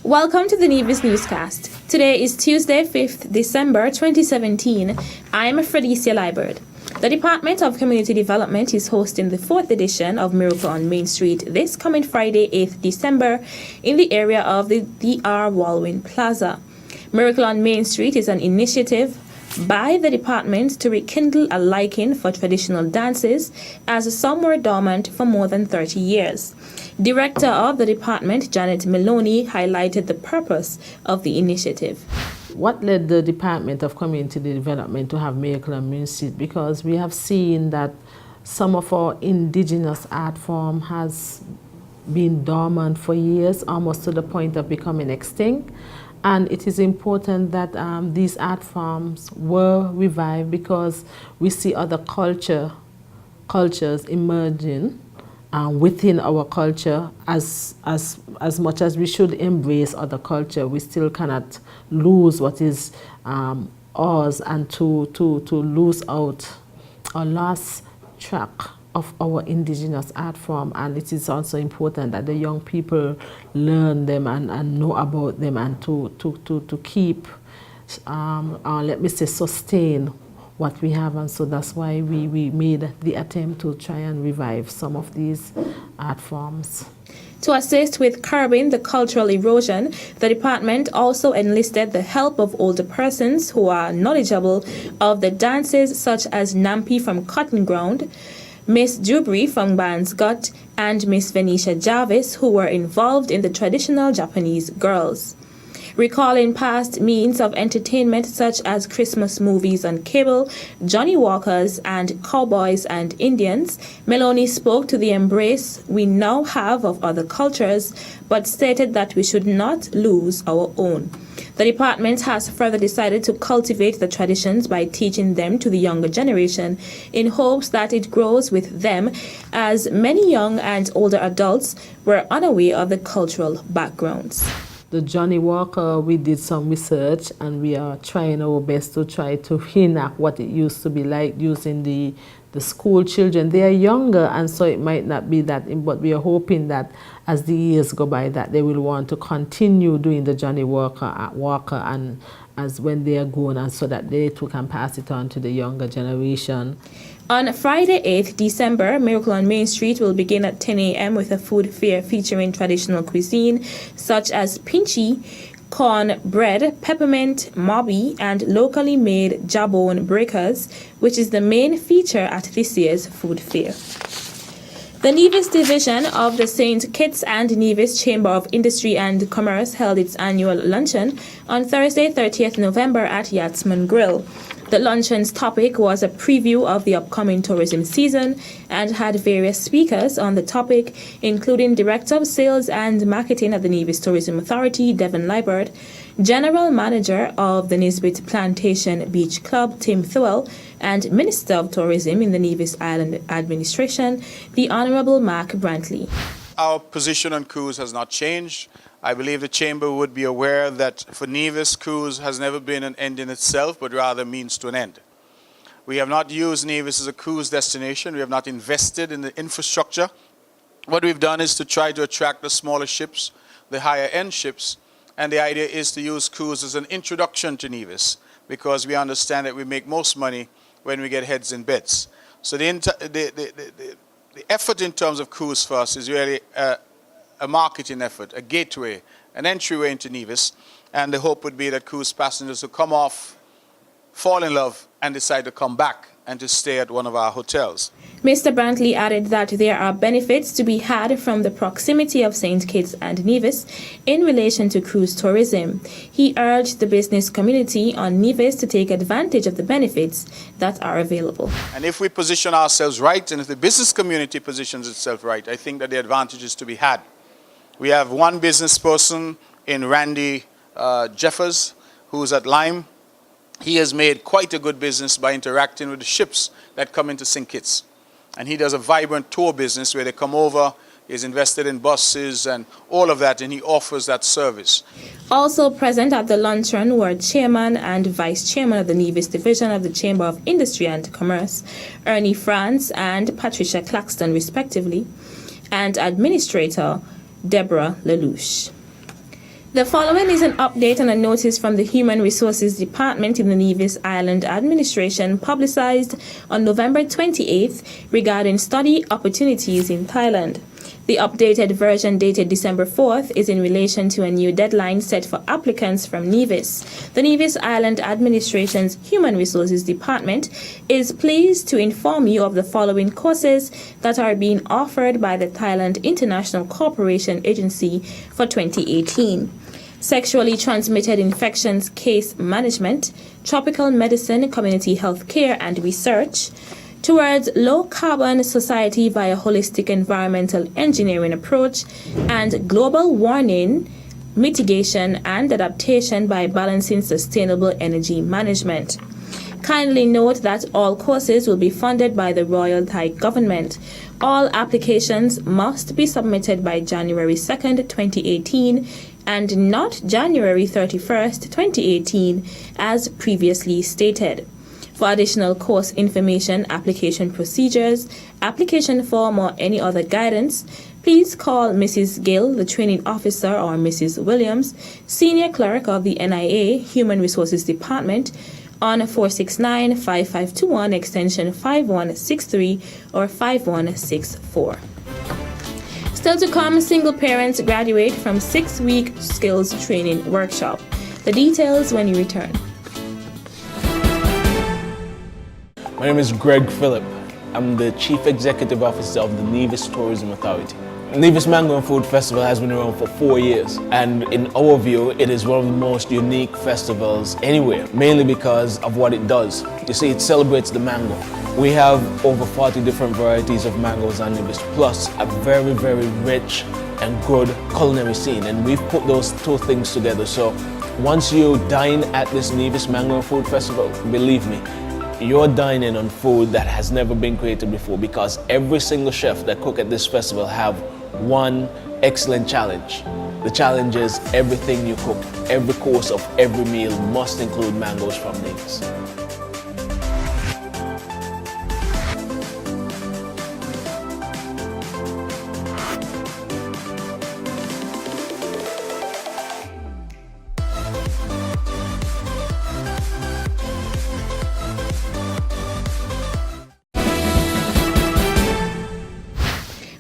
Welcome to the Nevis Newscast. Today is Tuesday, 5th December 2017. I am Fredicia Liebert. The Department of Community Development is hosting the 4th edition of Miracle on Main Street this coming Friday, 8th December, in the area of the DR Walwyn Plaza. Miracle on Main Street is an initiative by the department to rekindle a liking for traditional dances, as some were dormant for more than 30 years. Director of the department, Janet Maloney, highlighted the purpose of the initiative. What led the Department of Community Development to have Miracle on Main Street? Because we have seen that some of our indigenous art form has been dormant for years, almost to the point of becoming extinct. And it is important that these art forms were revived, because we see other cultures emerging within our culture. As much as we should embrace other culture, we still cannot lose what is ours, and to lose out or lose track of our indigenous art form. And it is also important that the young people learn them and know about them, and to keep, let me say, sustain what we have. And so that's why we made the attempt to try and revive some of these art forms. To assist with curbing the cultural erosion, the department also enlisted the help of older persons who are knowledgeable of the dances, such as Nampi from Cotton Ground, Miss Jubri from Bands Gut, and Miss Venetia Jarvis, who were involved in the traditional Japanese girls. Recalling past means of entertainment such as Christmas movies on cable, Johnny Walkers, and Cowboys and Indians, Maloney spoke to the embrace we now have of other cultures, but stated that we should not lose our own. The department has further decided to cultivate the traditions by teaching them to the younger generation, in hopes that it grows with them, as many young and older adults were unaware of the cultural backgrounds. The Johnny Walker, we did some research, and we are trying our best to try to reenact what it used to be like, using the school children. They are younger, and so it might not be that, but we are hoping that as the years go by, that they will want to continue doing the Johnny Walker and as when they are grown, and so that they too can pass it on to the younger generation. On Friday, 8th December, Miracle on Main Street will begin at 10 a.m. with a food fair featuring traditional cuisine such as pinchy, corn bread, peppermint, mobby, and locally made jawbone breakers, which is the main feature at this year's food fair. The Nevis division of the St. Kitts and Nevis Chamber of Industry and Commerce held its annual luncheon on Thursday, 30th November at Yachtsman Grill. The luncheon's topic was a preview of the upcoming tourism season and had various speakers on the topic, including Director of Sales and Marketing at the Nevis Tourism Authority, Devon Liebert, General Manager of the Nisbet Plantation Beach Club, Tim Thewell, and Minister of Tourism in the Nevis Island Administration, the Honorable Mark Brantley. Our position on cruise has not changed. I believe the Chamber would be aware that for Nevis, cruise has never been an end in itself, but rather a means to an end. We have not used Nevis as a cruise destination. We have not invested in the infrastructure. What we've done is to try to attract the smaller ships, the higher end ships, and the idea is to use cruise as an introduction to Nevis, because we understand that we make most money when we get heads in beds. So the effort in terms of cruise for us is really a marketing effort, a gateway, an entryway into Nevis, and the hope would be that cruise passengers will come off, fall in love, and decide to come back and to stay at one of our hotels. Mr. Brantley added that there are benefits to be had from the proximity of St. Kitts and Nevis in relation to cruise tourism. He urged the business community on Nevis to take advantage of the benefits that are available. And if we position ourselves right, and if the business community positions itself right, I think that the advantage is to be had. We have one business person in Randy Jeffers, who's at Lyme. He has made quite a good business by interacting with the ships that come into St. Kitts. And he does a vibrant tour business where they come over, he's invested in buses and all of that, and he offers that service. Also present at the luncheon were Chairman and Vice Chairman of the Nevis Division of the Chamber of Industry and Commerce, Ernie France and Patricia Claxton respectively, and Administrator Deborah Lelouch. The following is an update on a notice from the Human Resources Department in the Nevis Island Administration publicized on November 28th regarding study opportunities in Thailand. The updated version dated December 4th is in relation to a new deadline set for applicants from Nevis. The Nevis Island Administration's Human Resources Department is pleased to inform you of the following courses that are being offered by the Thailand International Cooperation Agency for 2018. Sexually transmitted infections case management, tropical medicine, community health care and research, towards low-carbon society via holistic environmental engineering approach, and global warming, mitigation and adaptation by balancing sustainable energy management. Kindly note that all courses will be funded by the Royal Thai Government. All applications must be submitted by January 2nd, 2018, and not January 31st, 2018, as previously stated. For additional course information, application procedures, application form, or any other guidance, please call Mrs. Gill, the training officer, or Mrs. Williams, Senior Clerk of the NIA Human Resources Department, on 469-5521 extension 5163 or 5164. Still to come, single parents graduate from 6-week skills training workshop. The details when you return. My name is Greg Phillip. I'm the Chief Executive Officer of the Nevis Tourism Authority. Nevis Mango and Food Festival has been around for 4 years, and in our view, it is one of the most unique festivals anywhere, mainly because of what it does. You see, it celebrates the mango. We have over 40 different varieties of mangoes on Nevis, plus a very, very rich and good culinary scene, and we've put those two things together. So once you dine at this Nevis Mango and Food Festival, believe me, you're dining on food that has never been created before, because every single chef that cook at this festival have one excellent challenge. The challenge is everything you cook, every course of every meal must include mangoes from Nevis.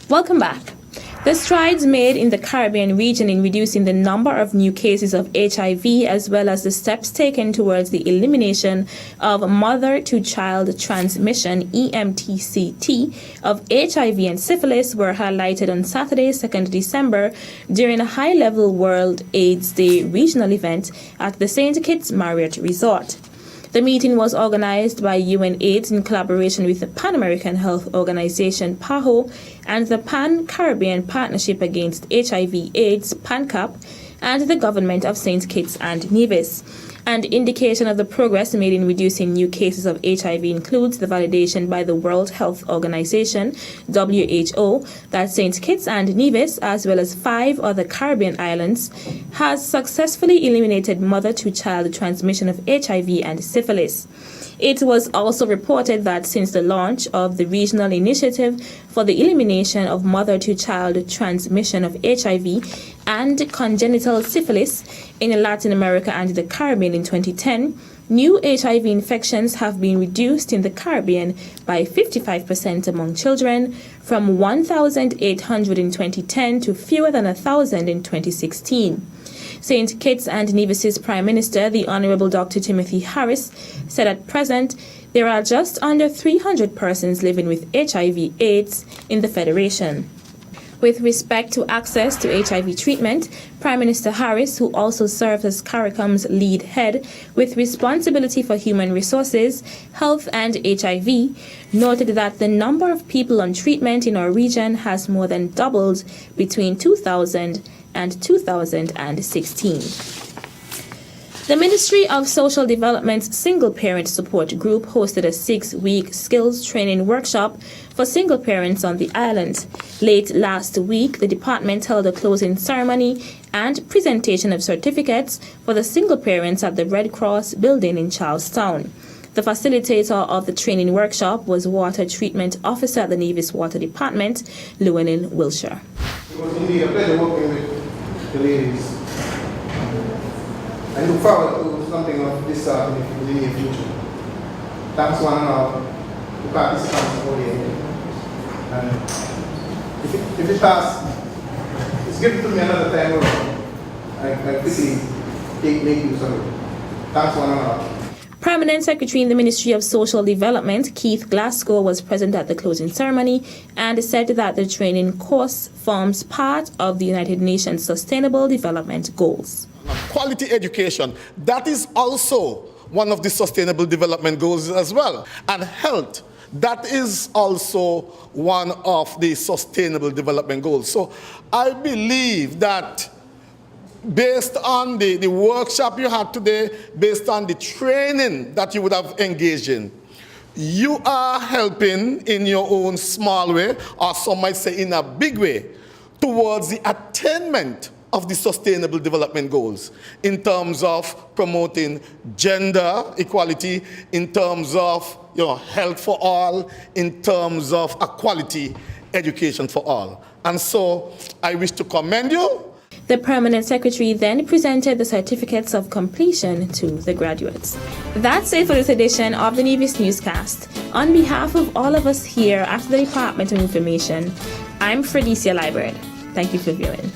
Welcome back. The strides made in the Caribbean region in reducing the number of new cases of HIV, as well as the steps taken towards the elimination of mother-to-child transmission (EMTCT) of HIV and syphilis, were highlighted on Saturday, 2nd December, during a high-level World AIDS Day regional event at the St. Kitts Marriott Resort. The meeting was organized by UNAIDS in collaboration with the Pan American Health Organization (PAHO) and the Pan-Caribbean Partnership Against HIV/AIDS (PANCAP) and the government of St. Kitts and Nevis. An indication of the progress made in reducing new cases of HIV includes the validation by the World Health Organization (WHO) that St. Kitts and Nevis, as well as 5 other Caribbean islands, has successfully eliminated mother-to-child transmission of HIV and syphilis. It was also reported that since the launch of the Regional Initiative for the Elimination of Mother-to-Child Transmission of HIV and Congenital Syphilis in Latin America and the Caribbean in 2010, new HIV infections have been reduced in the Caribbean by 55% among children, from 1,800 in 2010 to fewer than 1,000 in 2016. St. Kitts and Nevis's Prime Minister, the Honorable Dr. Timothy Harris, said at present there are just under 300 persons living with HIV/AIDS in the Federation. With respect to access to HIV treatment, Prime Minister Harris, who also serves as CARICOM's lead head with responsibility for human resources, health and HIV, noted that the number of people on treatment in our region has more than doubled between 2000 and 2016. The Ministry of Social Development's Single Parent Support Group hosted a 6-week skills training workshop for single parents on the island. Late last week, the department held a closing ceremony and presentation of certificates for the single parents at the Red Cross building in Charlestown. The facilitator of the training workshop was Water Treatment Officer at the Nevis Water Department, Llewellyn Wilshire. It was indeed a pleasure working with the ladies I look forward to something of this sort in the near future. Thanks one and all to participants all here. And if it passes, it's given to me another time around. I quickly make use of it. Thanks one and all. Permanent Secretary in the Ministry of Social Development, Keith Glasgow, was present at the closing ceremony and said that the training course forms part of the United Nations Sustainable Development Goals. Quality education, that is also one of the Sustainable Development Goals as well. And health, that is also one of the Sustainable Development Goals. So I believe that based on the workshop you had today, based on the training that you would have engaged in, you are helping in your own small way, or some might say in a big way, towards the attainment of the Sustainable Development Goals in terms of promoting gender equality, in terms of health for all, in terms of a quality education for all. And so I wish to commend you. The Permanent Secretary then presented the certificates of completion to the graduates. That's it for this edition of the Nevis Newscast. On behalf of all of us here at the Department of Information, I'm Fredicia Liburd. Thank you for viewing.